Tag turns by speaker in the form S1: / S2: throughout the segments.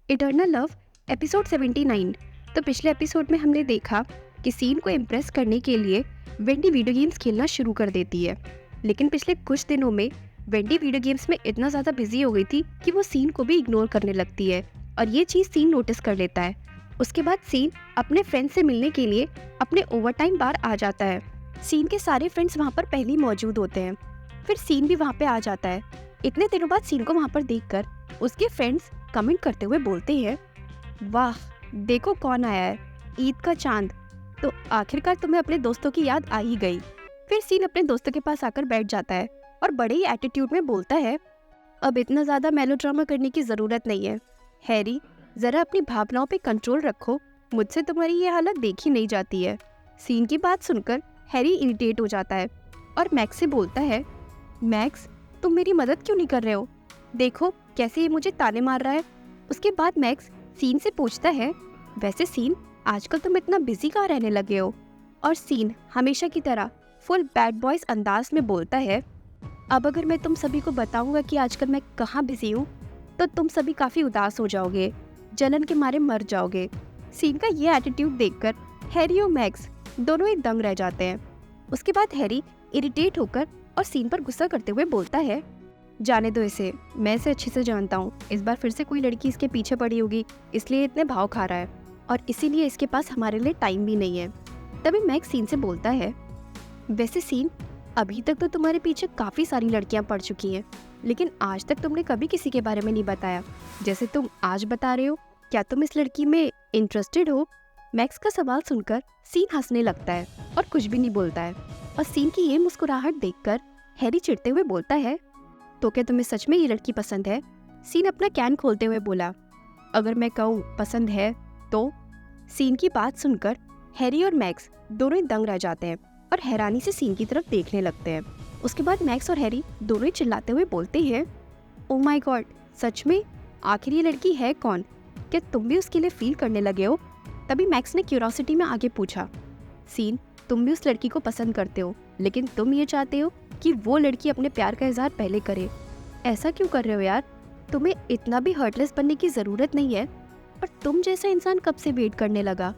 S1: Eternal love episode 79। तो पिछले episode में हमने देखा कि सीन को इम्प्रेस करने के लिए वेंडी वीडियो गेम्स खेलना शुरू कर देती है। लेकिन पिछले कुछ दिनों में वेंडी वीडियो गेम्स में इतना ज़्यादा बिजी हो गई थी कि वो सीन को भी इग्नोर करने लगती है और ये चीज़ सीन नोटिस कर लेता है। उसके बाद सीन अपने फ्रेंड से मिलने के लिए अपने ओवरटाइम बार आ जाता है। सीन के सारे फ्रेंड्स वहाँ पर पहले ही मौजूद होते हैं। फिर सीन भी वहाँ पे आ जाता है। इतने दिनों बाद सीन को वहाँ पर देखकर उसके फ्रेंड्स कमेंट करते हुए बोलते हैं, वाह देखो कौन आया है, ईद का चांद। तो आखिरकार तुम्हें अपने दोस्तों की याद आ ही गई। फिर सीन अपने दोस्तों के पास आकर बैठ जाता है और बड़े ही एटीट्यूड में बोलता है, अब इतना ज़्यादा मेलोड्रामा करने की ज़रूरत नहीं है। हैरी, ज़रा अपनी भावनाओं पे कंट्रोल रखो, मुझसे तुम्हारी ये हालत देखी नहीं जाती है। सीन की बात सुनकर हैरी इरिटेट हो जाता है और मैक्स से बोलता है, मैक्स तुम मेरी मदद क्यों नहीं कर रहे हो, देखो कैसे ये मुझे ताने मार रहा है। उसके बाद मैक्स सीन से पूछता है, वैसे सीन आजकल तुम इतना बिजी कहाँ रहने लगे हो। और सीन हमेशा की तरह फुल बैड बॉयज अंदाज में बोलता है, अब अगर मैं तुम सभी को बताऊंगा कि आजकल मैं कहाँ बिजी हूँ तो तुम सभी काफ़ी उदास हो जाओगे, जलन के मारे मर जाओगे। सीन का ये एटीट्यूड देखकर हैरी और मैक्स दोनों ही दंग रह जाते हैं। उसके बाद हैरी इरिटेट होकर और सीन पर गुस्सा करते हुए बोलता है, जाने दो इसे, मैं इसे अच्छे से जानता हूँ। इस बार फिर से कोई लड़की इसके पीछे पड़ी होगी, इसलिए इतने भाव खा रहा है और इसीलिए इसके पास हमारे लिए टाइम भी नहीं है। तभी मैक्स सीन से बोलता है, वैसे सीन अभी तक तो तुम्हारे पीछे काफ़ी सारी लड़कियाँ पड़ चुकी हैं, लेकिन आज तक तुमने कभी किसी के बारे में नहीं बताया, जैसे तुम आज बता रहे हो। क्या तुम इस लड़की में इंटरेस्टेड हो? मैक्स का सवाल सुनकर सीन हंसने लगता है और कुछ भी नहीं बोलता है। और सीन की ये मुस्कुराहट देखकर हैरी चिढ़ते हुए बोलता है, तो क्या तुम्हें सच में ये लड़की पसंद है? सीन अपना कैन खोलते हुए बोला, अगर मैं कहूँ पसंद है तो? सीन की बात सुनकर हैरी और मैक्स दोनों ही दंग रह जाते हैं और हैरानी से सीन की तरफ देखने लगते हैं। उसके बाद मैक्स और हैरी दोनों ही चिल्लाते हुए बोलते हैं, ओ माय गॉड, सच में? आखिर ये लड़की है कौन? क्या तुम भी उसके लिए फील करने लगे हो? तभी मैक्स ने क्यूरोसिटी में आगे पूछा, सीन तुम भी उस लड़की को पसंद करते हो, लेकिन तुम ये चाहते हो कि वो लड़की अपने प्यार का इजहार पहले करे। ऐसा क्यों कर रहे हो यार? तुम्हें इतना भी हर्टलेस बनने की ज़रूरत नहीं है। और तुम जैसा इंसान कब से वेट करने लगा?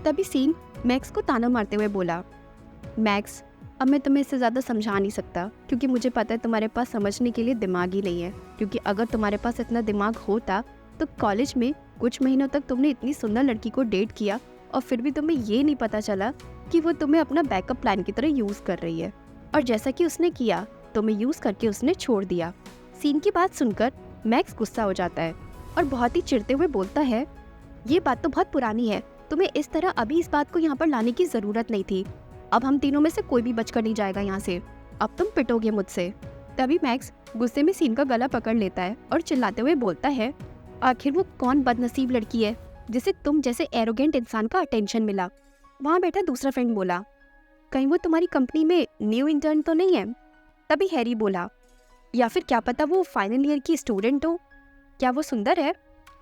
S1: तभी सीन मैक्स को ताना मारते हुए बोला, मैक्स अब मैं तुम्हें इससे ज़्यादा समझा नहीं सकता, क्योंकि मुझे पता है तुम्हारे पास समझने के लिए दिमाग ही नहीं है। क्योंकि अगर तुम्हारे पास इतना दिमाग होता तो कॉलेज में कुछ महीनों तक तुमने इतनी सुंदर लड़की को डेट किया और फिर भी तुम्हें ये नहीं पता चला कि वो तुम्हें अपना बैकअप प्लान की तरह यूज़ कर रही है। और जैसा कि उसने किया, तुम्हें यूज़ करके उसने छोड़ दिया। सीन की बात सुनकर मैक्स गुस्सा हो जाता है और बहुत ही चिढ़ते हुए बोलता है, ये बात तो बहुत पुरानी है, तुम्हें इस तरह अभी इस बात को यहाँ पर लाने की ज़रूरत नहीं थी। अब हम तीनों में से कोई भी बचकर नहीं जाएगा यहाँ से, अब तुम पिटोगे मुझसे। तभी मैक्स गुस्से में सीन का गला पकड़ लेता है और चिल्लाते हुए बोलता है, आखिर वो कौन बदनसीब लड़की है जिसे तुम जैसे एरोगेंट इंसान का अटेंशन मिला? वहाँ बैठा दूसरा फ्रेंड बोला, कहीं वो तुम्हारी कंपनी में न्यू इंटर्न तो नहीं है? तभी हैरी बोला, या फिर क्या पता वो फाइनल ईयर की स्टूडेंट हो। क्या वो सुंदर है?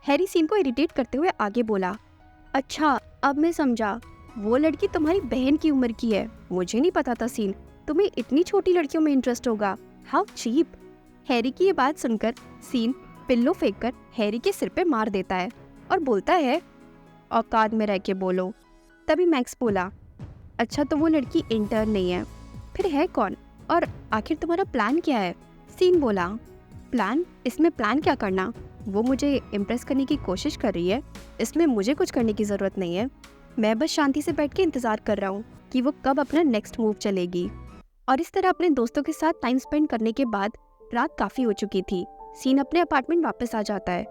S1: हैरी सीन को इरिटेट करते हुए आगे बोला, अच्छा अब मैं समझा, वो लड़की तुम्हारी बहन की उम्र की है। मुझे नहीं पता था सीन, तुम्हें इतनी छोटी लड़कियों में इंटरेस्ट होगा। How cheap. हैरी की ये बात सुनकर सीन पिल्लो फेंककर हैरी के सिर पे मार देता है और बोलता है, औकात में रह के बोलो। तभी मैक्स बोला, अच्छा तो वो लड़की इंटर्न नहीं है, फिर है कौन? और आखिर तुम्हारा प्लान क्या है? सीन बोला, प्लान? इसमें प्लान क्या करना? वो मुझे इम्प्रेस करने की कोशिश कर रही है, इसमें मुझे कुछ करने की ज़रूरत नहीं है। मैं बस शांति से बैठ के इंतज़ार कर रहा हूँ कि वो कब अपना नेक्स्ट मूव चलेगी। और इस तरह अपने दोस्तों के साथ टाइम स्पेंड करने के बाद रात काफ़ी हो चुकी थी। सीन अपने अपार्टमेंट वापस आ जाता है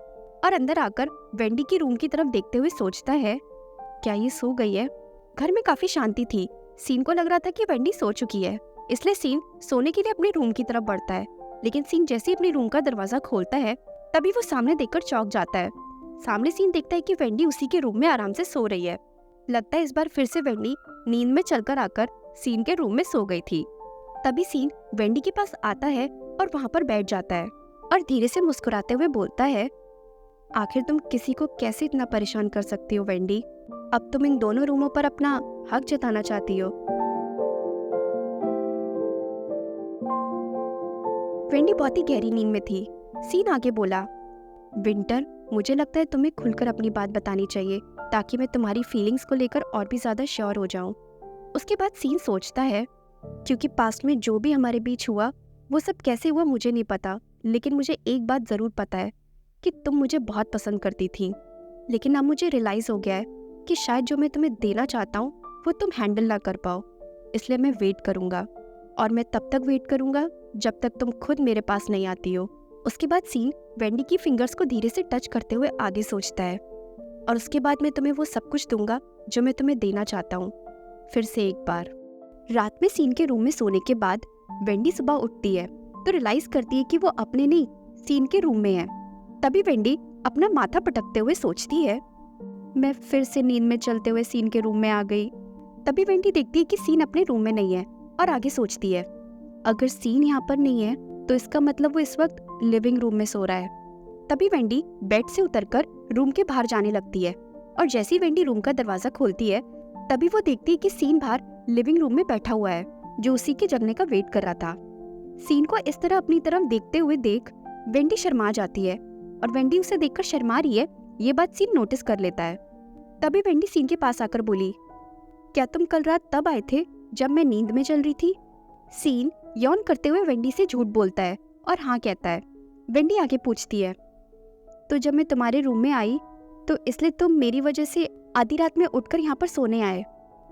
S1: और अंदर आकर वेंडी की रूम की तरफ देखते हुए सोचता है, क्या ये सो गई है? घर में काफ़ी शांति थी। सीन को लग रहा था कि वेंडी सो चुकी है, इसलिए सीन सोने के लिए अपने रूम की तरफ बढ़ता है। लेकिन सीन जैसे ही अपने रूम का दरवाजा खोलता है तभी वो सामने देखकर चौंक जाता है। सामने सीन देखता है कि वेंडी उसी के रूम में आराम से सो रही है। लगता है इस बार फिर से वेंडी नींद में चलकर आकर सीन के रूम में सो गई थी। तभी सीन वेंडी के पास आता है और वहाँ पर बैठ जाता है और धीरे से मुस्कुराते हुए बोलता है, आखिर तुम किसी को कैसे इतना परेशान कर सकती हो वेंडी? अब तुम इन दोनों रूमों पर अपना हक जताना चाहती हो। वेंडी बहुत ही गहरी नींद में थी। सीन आगे बोला, विंटर मुझे लगता है तुम्हें खुलकर अपनी बात बतानी चाहिए ताकि मैं तुम्हारी फीलिंग्स को लेकर और भी ज़्यादा श्योर हो जाऊं। उसके बाद सीन सोचता है, क्योंकि पास्ट में जो भी हमारे बीच हुआ वो सब कैसे हुआ मुझे नहीं पता, लेकिन मुझे एक बात ज़रूर पता है कि तुम मुझे बहुत पसंद करती थी। लेकिन अब मुझे रियलाइज़ हो गया है कि शायद जो मैं तुम्हें देना चाहता हूँ वो तुम हैंडल ना कर पाओ, इसलिए मैं वेट करूँगा, और मैं तब तक वेट करूँगा जब तक तुम खुद मेरे पास नहीं आती हो। उसके बाद सीन वेंडी की फिंगर्स को धीरे से टच करते हुए आगे सोचता है, और उसके बाद मैं तुम्हें वो सब कुछ दूंगा जो मैं तुम्हें देना चाहता हूँ, फिर से एक बार। रात में सीन के रूम में सोने के बाद वेंडी सुबह उठती है तो रियलाइज करती है कि वो अपने नहीं सीन के रूम में है। तभी वेंडी अपना माथा पटकते हुए सोचती है, मैं फिर से नींद में चलते हुए सीन के रूम में आ गई। तभी वेंडी देखती है कि सीन अपने रूम में नहीं है और आगे सोचती है, अगर सीन यहाँ पर नहीं है तो इसका मतलब वो इस वक्त लिविंग रूम में सो रहा है। तभी वेंडी बेड से उतरकर रूम के बाहर जाने लगती है, और जैसे ही वेंडी रूम का दरवाजा खोलती है तभी वो देखती है कि सीन बाहर लिविंग रूम में बैठा हुआ है, जो उसी के जगने का वेट कर रहा था। सीन को इस तरह अपनी तरफ देखते हुए देख वेंडी शर्मा जाती है, और वेंडी उसे देखकर शर्मा रही है ये बात सीन नोटिस कर लेता है। तभी वेंडी सीन के पास आकर बोली, क्या तुम कल रात तब आए थे जब मैं नींद में चल रही थी? सीन यौन करते हुए वेंडी से झूठ बोलता है और हाँ कहता है। वेंडी आगे पूछती है, तो जब मैं तुम्हारे रूम में आई तो इसलिए तुम मेरी वजह से आधी रात में उठकर यहाँ पर सोने आए?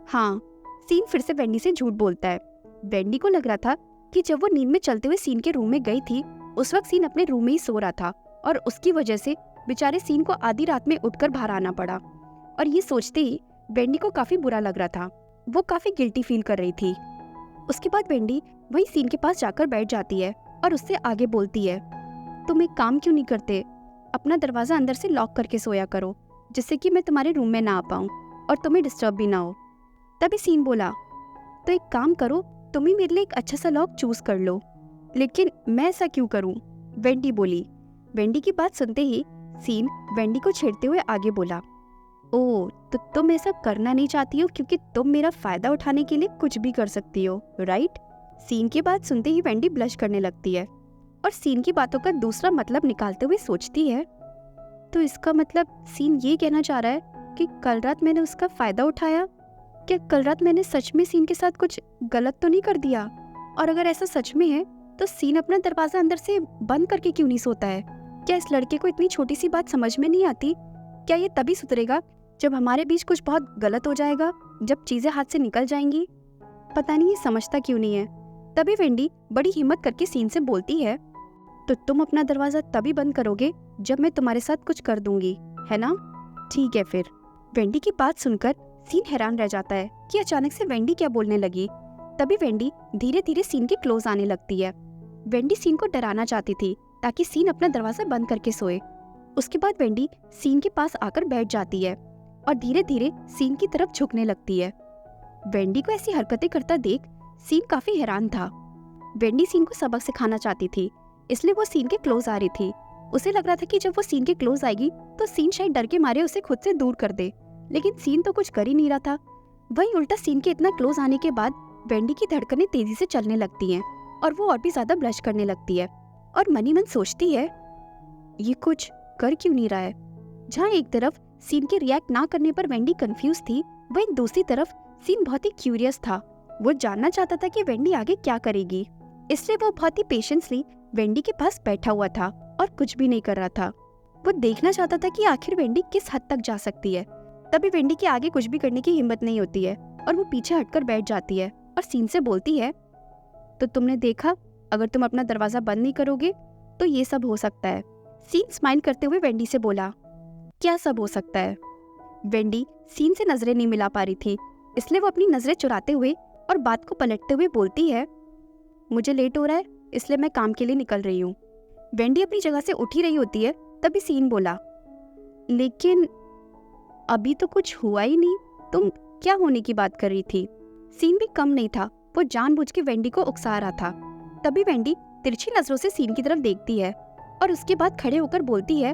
S1: हाँ। सीन फिर से वेंडी से झूठ बोलता है। वेंडी को लग रहा था कि जब वो नींद में चलते हुए सीन के रूम में गई थी उस वक्त सीन अपने रूम में ही सो रहा था, और उसकी वजह से बेचारे सीन को आधी रात में उठकर बाहर आना पड़ा। और ये सोचते ही वेंडी को काफी बुरा लग रहा था, वो काफी गिल्टी फील कर रही थी। उसके बाद वेंडी वही सीन के पास जाकर बैठ जाती है और उससे आगे बोलती है, तुम एक काम क्यों नहीं करते, अपना दरवाजा अंदर से लॉक करके सोया करो, जिससे कि मैं तुम्हारे रूम में ना आ पाऊँ और तुम्हें डिस्टर्ब भी ना हो। तभी सीन बोला, तो एक काम करो, तुम ही मेरे लिए एक अच्छा सा लॉक चूज कर लो। लेकिन मैं ऐसा क्यों करूं? वेंडी बोली। वेंडी की बात सुनते ही सीन वेंडी को छेड़ते हुए आगे बोला, ओह तो तुम ऐसा करना नहीं चाहती हो क्योंकि तुम मेरा फायदा उठाने के लिए कुछ भी कर सकती हो, राइट? सीन की बात सुनते ही वेंडी ब्लश करने लगती है और सीन की बातों का दूसरा मतलब निकालते हुए सोचती है, तो इसका मतलब सीन ये कहना चाह रहा है कि कल रात मैंने उसका फायदा उठाया? क्या कल रात मैंने सच में सीन के साथ कुछ गलत तो नहीं कर दिया? और अगर ऐसा सच में है तो सीन अपना दरवाजा अंदर से बंद करके क्यों नहीं सोता है? क्या इस लड़के को इतनी छोटी सी बात समझ में नहीं आती? क्या ये तभी सुधरेगा जब हमारे बीच कुछ बहुत गलत हो जाएगा, जब चीजें हाथ से निकल जाएंगी? पता नहीं ये समझता क्यों नहीं है। तभी वेंडी बड़ी हिम्मत करके सीन से बोलती है, तो तुम अपना दरवाजा तभी बंद करोगे जब मैं तुम्हारे साथ कुछ कर दूंगी, है ना? ठीक है फिर। वेंडी की बात सुनकर सीन हैरान रह जाता है कि अचानक से वेंडी क्या बोलने लगी। तभी वेंडी धीरे धीरे सीन के क्लोज आने लगती है। वेंडी सीन को डराना चाहती थी ताकि सीन अपना दरवाजा बंद करके सोए। उसके बाद वेंडी सीन के पास आकर बैठ जाती है और धीरे धीरे सीन की तरफ झुकने लगती है। वेंडी को ऐसी हरकतें करता देख सीन काफी हैरान था। वेंडी सीन को सबक सिखाना चाहती थी, इसलिए वो सीन के क्लोज आ रही थी। उसे लग रहा था कि जब वो सीन के क्लोज आएगी तो सीन शायद डर के मारे उसे खुद से दूर कर दे, लेकिन सीन तो कुछ कर ही नहीं रहा था। वहीं उल्टा सीन के इतना क्लोज आने के बाद वेंडी की धड़कनें तेजी से चलने लगती हैं और वो और भी ज्यादा ब्लश करने लगती है और मनी मन सोचती है, ये कुछ कर क्यों नहीं रहा है? जहाँ एक तरफ सीन के रिएक्ट ना करने पर वेंडी कंफ्यूज थी, वहीं दूसरी तरफ सीन बहुत ही क्यूरियस था। वो जानना चाहता था कि वेंडी आगे क्या करेगी, इसलिए वो बहुत ही पेशेंसली वेंडी के पास बैठा हुआ था और कुछ भी नहीं कर रहा था। वो देखना चाहता था कि आखिर वेंडी किस हद तक जा सकती है। तभी वेंडी के आगे कुछ भी करने की हिम्मत नहीं होती है और वो पीछे हटकर बैठ जाती है और सीन से बोलती है, तो तुमने देखा, अगर तुम अपना दरवाजा बंद नहीं करोगे तो ये सब हो सकता है। सीन स्माइल करते हुए वेंडी से बोला, क्या सब हो सकता है? वेंडी सीन से नजरें नहीं मिला पा रही थी, इसलिए वो अपनी नजरें चुराते हुए और बात को पलटते हुए बोलती है, मुझे लेट हो रहा है इसलिए मैं काम के लिए निकल रही हूँ। वेंडी अपनी जगह से उठ ही रही होती है, तभी सीन बोला, लेकिन अभी तो कुछ हुआ ही नहीं, तुम क्या होने की बात कर रही थी? सीन भी कम नहीं था, वो जानबूझ के वेंडी को उकसा रहा था। तभी वेंडी तिरछी नजरों से सीन की तरफ देखती है और उसके बाद खड़े होकर बोलती है,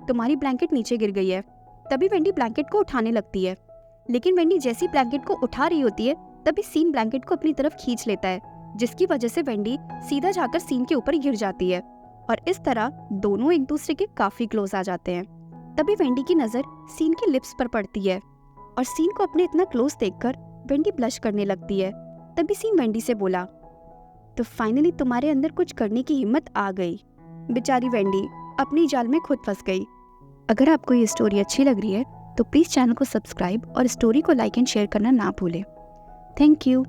S1: तुम्हारी ब्लैंकेट नीचे गिर गई है। तभी वेंडी ब्लैंकेट को उठाने लगती है, लेकिन वेंडी जैसी ब्लैंकेट को उठा रही होती है तभी सीन ब्लैंकेट को अपनी तरफ खींच लेता है, जिसकी वजह से वेंडी सीधा जाकर सीन के ऊपर गिर जाती है और इस तरह दोनों एक दूसरे के काफ़ी क्लोज आ जाते हैं। तभी वेंडी की नज़र सीन के लिप्स पर पड़ती है और सीन को अपने इतना क्लोज देखकर वेंडी ब्लश करने लगती है। तभी सीन वेंडी से बोला, तो फाइनली तुम्हारे अंदर कुछ करने की हिम्मत आ गई। बेचारी वेंडी अपनी जाल में खुद फंस गई। अगर आपको ये स्टोरी अच्छी लग रही है तो प्लीज़ चैनल को सब्सक्राइब और स्टोरी को लाइक एंड शेयर करना ना भूलें। Thank you.